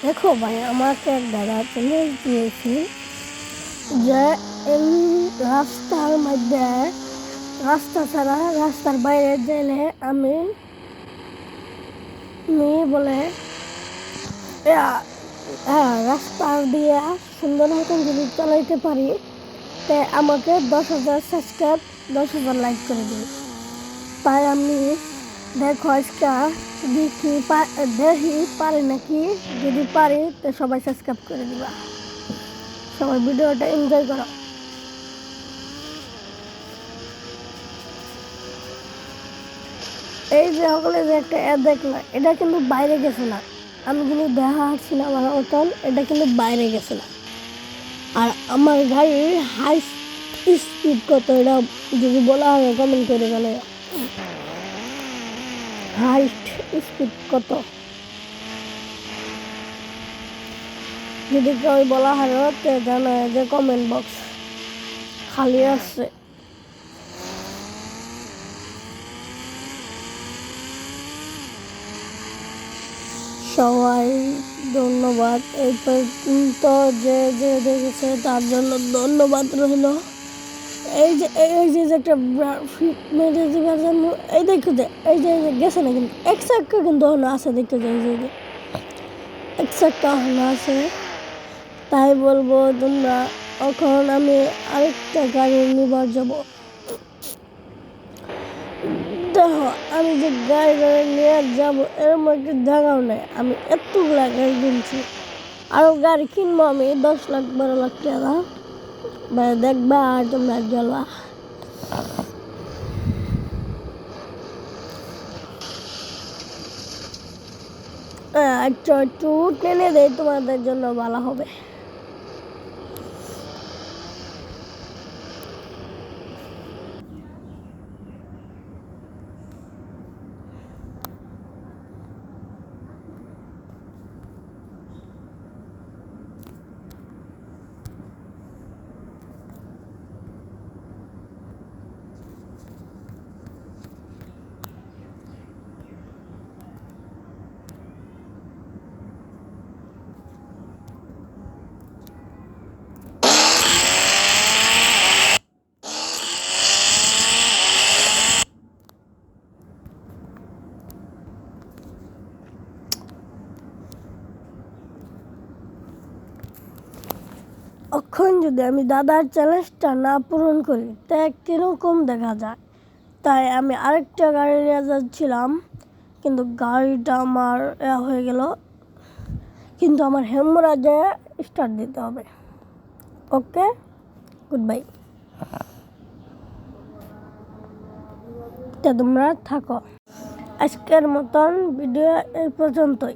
দেখো ভাই, আমাকে এক দাদা চ্যালেঞ্জ দিয়েছে যে এই রাস্তার মধ্যে রাস্তা ছাড়া রাস্তার বাইরে গেলে আমি বলে রাস্তার দিয়ে সুন্দর মতন যদি চালাইতে পারি তাই আমাকে 10,000 সাবস্ক্রাইব 10,000 লাইক করে দিই। তাই আমি দেখো আজকে দেখি পারি নাকি। যদি পারি তো সবাই সাবস্ক্রাইব করে দিবা, সবাই ভিডিওটা এনজয় করো। এই যে সকলে যে একটা অ্যাড দেখলাম, এটা কিন্তু বাইরে গেছে না, আমি কিন্তু দেখা হাঁটছি না আমার মতন, এটা কিন্তু বাইরে গেছে না। আর আমার গাড়ির হাই স্পিড কত এটা যদি বলা হয় কমেন্ট করে গেলে, হাইট স্পিড কত যদি কেউ বলা হয় তো জানায় যে কমেন্ট বক্স খালি আছে। সবাই ধন্যবাদ, এই পর্যন্ত যে যে দেখেছে তার জন্য ধন্যবাদ রইল। এই যে একটা মেরে দেওয়ার জন্য এই দেখো যে এই যে গেছে না, কিন্তু একটা কিন্তু হলো আছে, দেখতে যে একটা হলো আছে। তাই বলবো তোমরা, এখন আমি আরেকটা গাড়ি নিবার যাব। দেখো আমি যে গাড়ি নিয়ে যাবো এরকম একটা জায়গাও নেই, আমি এতগুলা গাড়ি কিনছি, আরও গাড়ি কিনবো আমি 10 লাখ 12 লাখ টাকা। দেখবা আর তোমরা গেলা। একটু টেনে দেয়, তোমাদের জন্য ভালো হবে। এখন যদি আমি দাদার চ্যালেঞ্জটা না পূরণ করি তা কীরকম দেখা যায়। তাই আমি আরেকটা গাড়ি নিয়ে যাচ্ছিলাম, কিন্তু গাড়িটা আমার হয়ে গেল, কিন্তু আমার হেমরাজে স্টার্ট দিতে হবে। ওকে, গুড বাই। তোমরা থাকো, আজকের মতন ভিডিও এই পর্যন্তই।